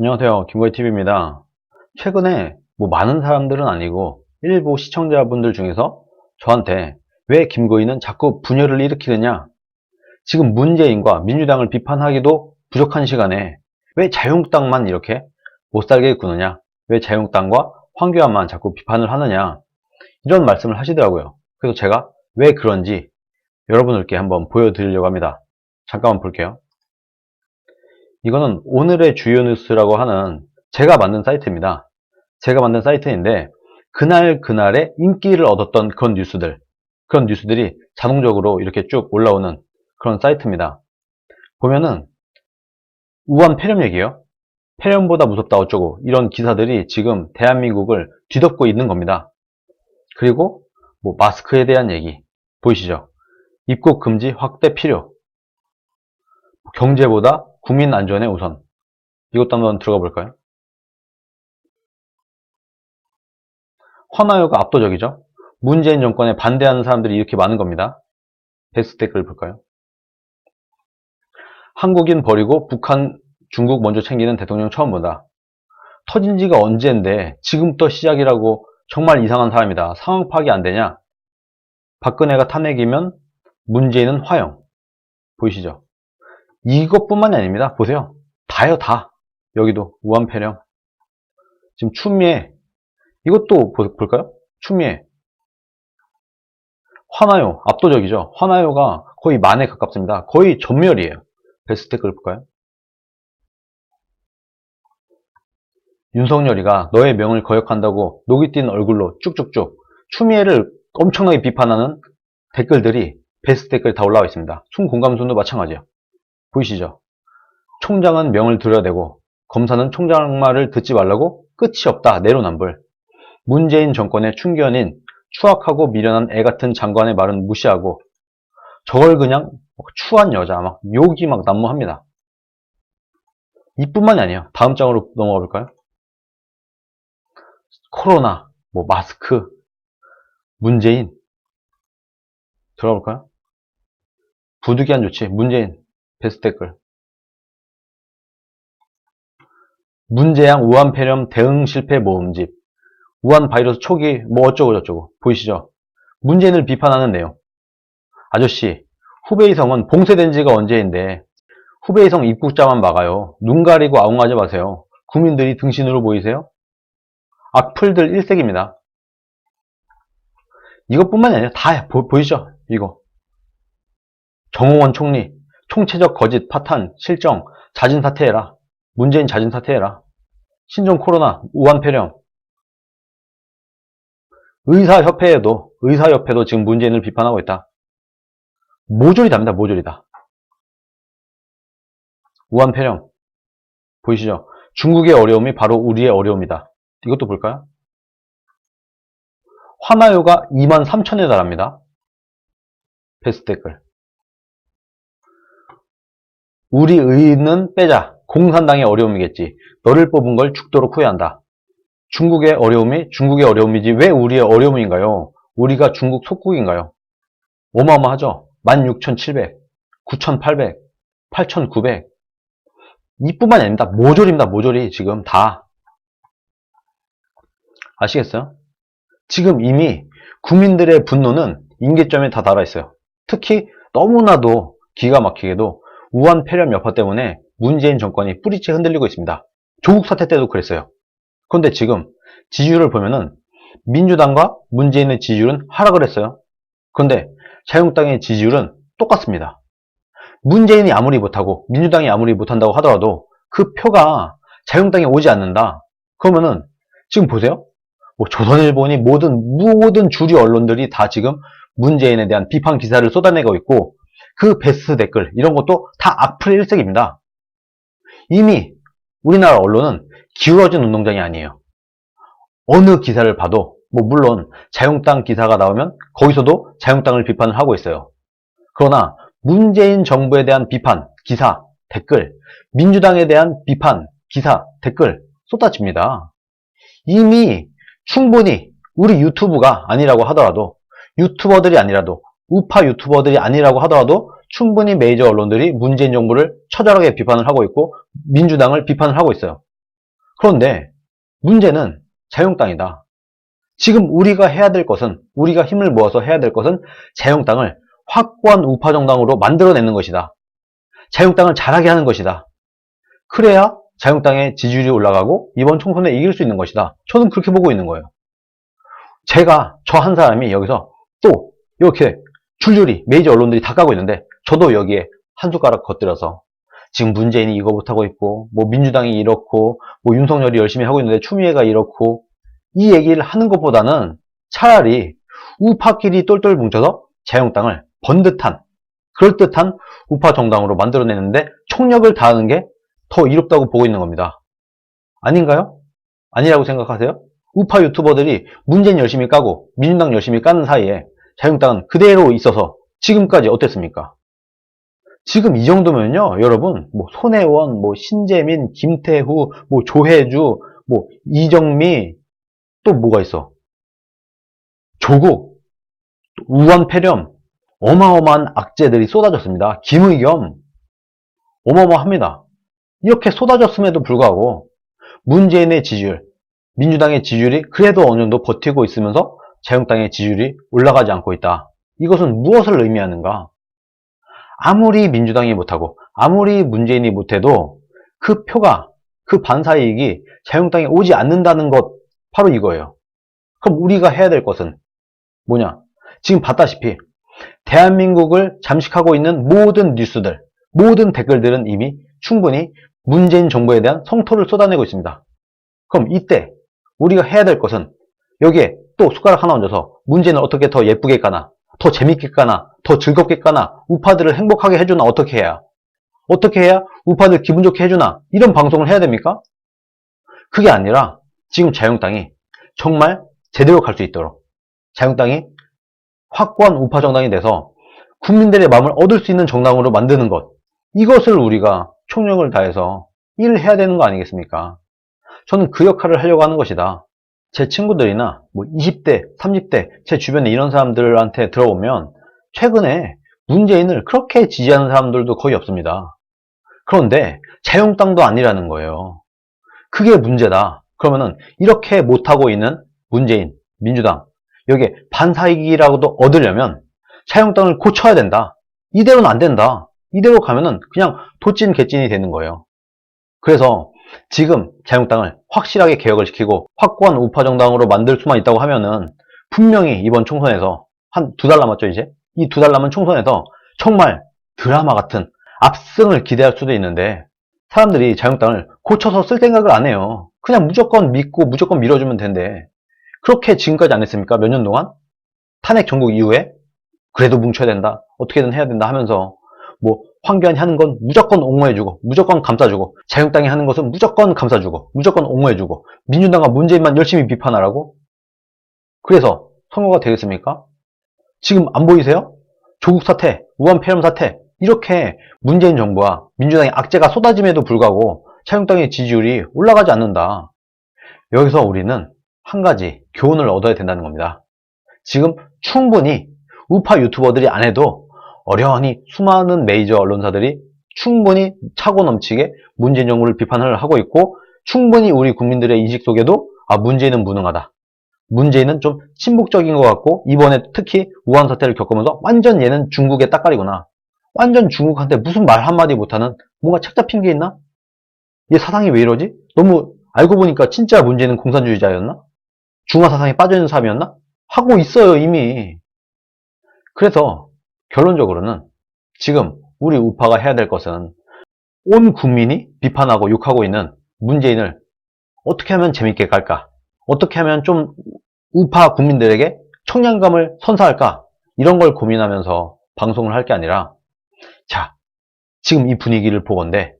안녕하세요. 김거희TV입니다. 최근에 많은 사람들은 아니고 일부 시청자분들 중에서 저한테 왜 김거희는 자꾸 분열을 일으키느냐, 지금 문재인과 민주당을 비판하기도 부족한 시간에 왜 자유한국당만 이렇게 못살게 구느냐, 왜 자유한국당과 황교안만 자꾸 비판을 하느냐, 이런 말씀을 하시더라고요. 그래서 제가 왜 그런지 여러분들께 한번 보여드리려고 합니다. 잠깐만 볼게요. 이거는 오늘의 주요 뉴스라고 하는 제가 만든 사이트입니다. 제가 만든 사이트인데 그날의 인기를 얻었던 그런 뉴스들이 자동적으로 이렇게 쭉 올라오는 그런 사이트입니다. 보면은 우한 폐렴 얘기예요. 폐렴보다 무섭다 어쩌고 이런 기사들이 지금 대한민국을 뒤덮고 있는 겁니다. 그리고 마스크에 대한 얘기 보이시죠? 입국 금지 확대 필요, 경제보다 국민 안전에 우선. 이것도 한번 들어가 볼까요? 화나요가 압도적이죠. 문재인 정권에 반대하는 사람들이 이렇게 많은 겁니다. 베스트 댓글 볼까요? 한국인 버리고 북한, 중국 먼저 챙기는 대통령 처음 본다. 터진 지가 언제인데 지금부터 시작이라고. 정말 이상한 사람이다. 상황 파악이 안 되냐? 박근혜가 탄핵이면 문재인은 화형. 보이시죠? 이것뿐만이 아닙니다. 보세요. 다요, 다. 여기도 우한 폐렴. 지금 추미애. 이것도 볼까요? 추미애. 화나요. 압도적이죠. 화나요가 거의 만에 가깝습니다. 거의 전멸이에요. 베스트 댓글 볼까요? 윤석열이가 너의 명을 거역한다고 녹이 띈 얼굴로 쭉쭉쭉 추미애를 엄청나게 비판하는 댓글들이 베스트 댓글 다 올라와 있습니다. 순공감순도 마찬가지예요. 보이시죠? 총장은 명을 들여대고 검사는 총장 말을 듣지 말라고 끝이 없다 내로남불. 문재인 정권의 충견인 추악하고 미련한 애 같은 장관의 말은 무시하고 저걸 그냥 추한 여자 막 욕이 막 난무합니다. 이뿐만이 아니에요. 다음 장으로 넘어가 볼까요? 코로나, 마스크, 문재인. 들어가 볼까요? 부득이 안 좋지. 문재인. 베스트 댓글. 문재양 우한 폐렴 대응 실패 모음집. 우한 바이러스 초기 어쩌고 저쩌고. 보이시죠? 문재인을 비판하는 내용. 아저씨, 후베이성은 봉쇄된 지가 언제인데 후베이성 입국자만 막아요. 눈 가리고 아웅하지 마세요. 국민들이 등신으로 보이세요? 악플들 일색입니다. 이것뿐만이 아니라 다 보이죠? 이거. 정홍원 총리, 총체적 거짓, 파탄, 실정, 자진 사퇴해라. 문재인 자진 사퇴해라. 신종 코로나, 우한 폐렴. 의사협회도 지금 문재인을 비판하고 있다. 모조리 답니다. 모조리 다. 우한 폐렴. 보이시죠? 중국의 어려움이 바로 우리의 어려움이다. 이것도 볼까요? 화나요가 23,000에 달합니다. 베스트 댓글. 우리 의는 빼자. 공산당의 어려움이겠지. 너를 뽑은 걸 죽도록 후회한다. 중국의 어려움이 중국의 어려움이지 왜 우리의 어려움인가요? 우리가 중국 속국인가요? 어마어마하죠? 16,700, 9,800, 8,900. 이뿐만이 아닙니다. 모조리입니다. 모조리 지금 다. 아시겠어요? 지금 이미 국민들의 분노는 임계점에 다 달아 있어요. 특히 너무나도 기가 막히게도 우한 폐렴 여파 때문에 문재인 정권이 뿌리째 흔들리고 있습니다. 조국 사태 때도 그랬어요. 그런데 지금 지지율을 보면은 민주당과 문재인의 지지율은 하락을 했어요. 그런데 자유한국당의 지지율은 똑같습니다. 문재인이 아무리 못하고 민주당이 아무리 못한다고 하더라도 그 표가 자유한국당에 오지 않는다. 그러면은 지금 보세요. 조선일보니 모든 주류 언론들이 다 지금 문재인에 대한 비판 기사를 쏟아내고 있고 그 베스트 댓글 이런 것도 다 악플 일색입니다. 이미 우리나라 언론은 기울어진 운동장이 아니에요. 어느 기사를 봐도 물론 자유한국당 기사가 나오면 거기서도 자유한국당을 비판을 하고 있어요. 그러나 문재인 정부에 대한 비판, 기사, 댓글, 민주당에 대한 비판, 기사, 댓글 쏟아집니다. 이미 충분히 우리 유튜브가 아니라고 하더라도 유튜버들이 아니라도 우파 유튜버들이 아니라고 하더라도 충분히 메이저 언론들이 문재인 정부를 처절하게 비판을 하고 있고 민주당을 비판을 하고 있어요. 그런데 문제는 자유한국당이다. 지금 우리가 해야 될 것은, 우리가 힘을 모아서 해야 될 것은 자유한국당을 확고한 우파 정당으로 만들어내는 것이다. 자유한국당을 잘하게 하는 것이다. 그래야 자유한국당의 지지율이 올라가고 이번 총선에 이길 수 있는 것이다. 저는 그렇게 보고 있는 거예요. 저 한 사람이 여기서 또 이렇게 줄줄이 메이저 언론들이 다 까고 있는데 저도 여기에 한 숟가락 곁들여서 지금 문재인이 이거 못하고 있고 뭐 민주당이 이렇고 뭐 윤석열이 열심히 하고 있는데 추미애가 이렇고 이 얘기를 하는 것보다는 차라리 우파끼리 똘똘 뭉쳐서 자유한국당을 번듯한 그럴듯한 우파 정당으로 만들어내는데 총력을 다하는 게 더 이롭다고 보고 있는 겁니다. 아닌가요? 아니라고 생각하세요? 우파 유튜버들이 문재인 열심히 까고 민주당 열심히 까는 사이에 자유한국당은 그대로 있어서 지금까지 어땠습니까? 지금 이 정도면요, 여러분, 뭐 손혜원, 뭐 신재민, 김태후, 뭐 조혜주, 뭐 이정미, 또 뭐가 있어? 조국, 우한폐렴, 어마어마한 악재들이 쏟아졌습니다. 김의겸, 어마어마합니다. 이렇게 쏟아졌음에도 불구하고 문재인의 지지율, 민주당의 지지율이 그래도 어느 정도 버티고 있으면서 자유한국당의 지지율이 올라가지 않고 있다. 이것은 무엇을 의미하는가? 아무리 민주당이 못하고 아무리 문재인이 못해도 그 표가, 그 반사이익이 자유한국당에 오지 않는다는 것, 바로 이거예요. 그럼 우리가 해야 될 것은 뭐냐? 지금 봤다시피 대한민국을 잠식하고 있는 모든 뉴스들, 모든 댓글들은 이미 충분히 문재인 정부에 대한 성토를 쏟아내고 있습니다. 그럼 이때 우리가 해야 될 것은 여기에 또 숟가락 하나 얹어서 문재인을 어떻게 더 예쁘게 까나, 더 재밌게 까나, 더 즐겁게 까나, 우파들을 행복하게 해주나, 어떻게 해야 우파들 기분 좋게 해주나, 이런 방송을 해야 됩니까? 그게 아니라 지금 자유한국당이 정말 제대로 갈 수 있도록 자유한국당이 확고한 우파 정당이 돼서 국민들의 마음을 얻을 수 있는 정당으로 만드는 것, 이것을 우리가 총력을 다해서 일을 해야 되는 거 아니겠습니까? 저는 그 역할을 하려고 하는 것이다. 제 친구들이나 뭐 20대, 30대, 제 주변에 이런 사람들한테 들어보면 최근에 문재인을 그렇게 지지하는 사람들도 거의 없습니다. 그런데 자유한국당도 아니라는 거예요. 그게 문제다. 그러면은 이렇게 못하고 있는 문재인, 민주당, 여기에 반사이익이라고도 얻으려면 자유한국당을 고쳐야 된다. 이대로는 안 된다. 이대로 가면은 그냥 도찐 개찐이 되는 거예요. 그래서 지금 자유한국당을 확실하게 개혁을 시키고 확고한 우파 정당으로 만들 수만 있다고 하면은 분명히 이번 총선에서 한 2달 남았죠, 이제? 이 2달 남은 총선에서 정말 드라마 같은 압승을 기대할 수도 있는데 사람들이 자유한국당을 고쳐서 쓸 생각을 안 해요. 그냥 무조건 믿고 무조건 밀어주면 되는데 그렇게 지금까지 안 했습니까? 몇 년 동안? 탄핵 전국 이후에 그래도 뭉쳐야 된다, 어떻게든 해야 된다 하면서 뭐 황교안이 하는 건 무조건 옹호해주고 무조건 감싸주고 자유한국당이 하는 것은 무조건 감싸주고 무조건 옹호해주고 민주당과 문재인만 열심히 비판하라고? 그래서 선거가 되겠습니까? 지금 안 보이세요? 조국 사태, 우한 폐렴 사태, 이렇게 문재인 정부와 민주당의 악재가 쏟아짐에도 불구하고 자유한국당의 지지율이 올라가지 않는다. 여기서 우리는 한 가지 교훈을 얻어야 된다는 겁니다. 지금 충분히 우파 유튜버들이 안 해도 어련히 수많은 메이저 언론사들이 충분히 차고 넘치게 문재인 정부를 비판을 하고 있고 충분히 우리 국민들의 인식 속에도 문재인은 무능하다. 문재인은 좀 친북적인 것 같고 이번에 특히 우한 사태를 겪으면서 완전 얘는 중국의 따까리구나. 완전 중국한테 무슨 말 한마디 못하는 뭔가 책 잡힌 게 있나? 얘 사상이 왜 이러지? 너무 알고 보니까 진짜 문재인은 공산주의자였나? 중화 사상에 빠져있는 사람이었나? 하고 있어요, 이미. 그래서 결론적으로는 지금 우리 우파가 해야 될 것은 온 국민이 비판하고 욕하고 있는 문재인을 어떻게 하면 재밌게 갈까? 어떻게 하면 좀 우파 국민들에게 청량감을 선사할까? 이런 걸 고민하면서 방송을 할 게 아니라 자, 지금 이 분위기를 보건대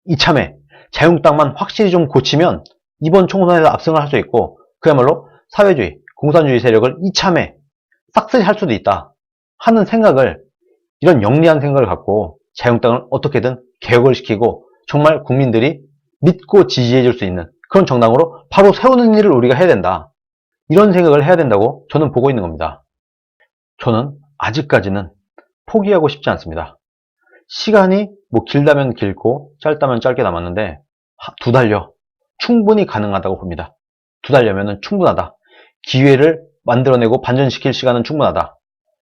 이참에 자유한국당만 확실히 좀 고치면 이번 총선에서 압승을 할 수 있고 그야말로 사회주의, 공산주의 세력을 이참에 싹쓸이 할 수도 있다 하는 생각을, 이런 영리한 생각을 갖고 자유한국당을 어떻게든 개혁을 시키고 정말 국민들이 믿고 지지해 줄 수 있는 그런 정당으로 바로 세우는 일을 우리가 해야 된다. 이런 생각을 해야 된다고 저는 보고 있는 겁니다. 저는 아직까지는 포기하고 싶지 않습니다. 시간이 뭐 길다면 길고 짧다면 짧게 남았는데 2달여 충분히 가능하다고 봅니다. 2달여면 충분하다. 기회를 만들어내고 반전시킬 시간은 충분하다.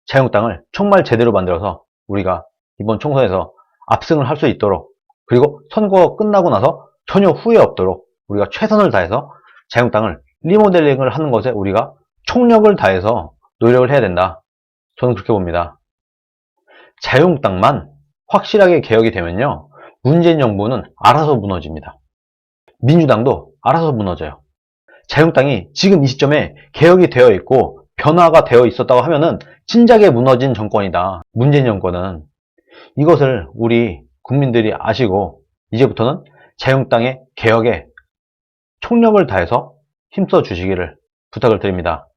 자유한국당을 정말 제대로 만들어서 우리가 이번 총선에서 압승을 할 수 있도록, 그리고 선거가 끝나고 나서 전혀 후회 없도록 우리가 최선을 다해서 자유한국당을 리모델링을 하는 것에 우리가 총력을 다해서 노력을 해야 된다. 저는 그렇게 봅니다. 자유한국당만 확실하게 개혁이 되면요, 문재인 정부는 알아서 무너집니다. 민주당도 알아서 무너져요. 자유한국당이 지금 이 시점에 개혁이 되어 있고 변화가 되어 있었다고 하면은 진작에 무너진 정권이다. 문재인 정권은. 이것을 우리 국민들이 아시고 이제부터는 자유한국당의 개혁에 총력을 다해서 힘써 주시기를 부탁을 드립니다.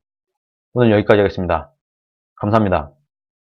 오늘 여기까지 하겠습니다. 감사합니다.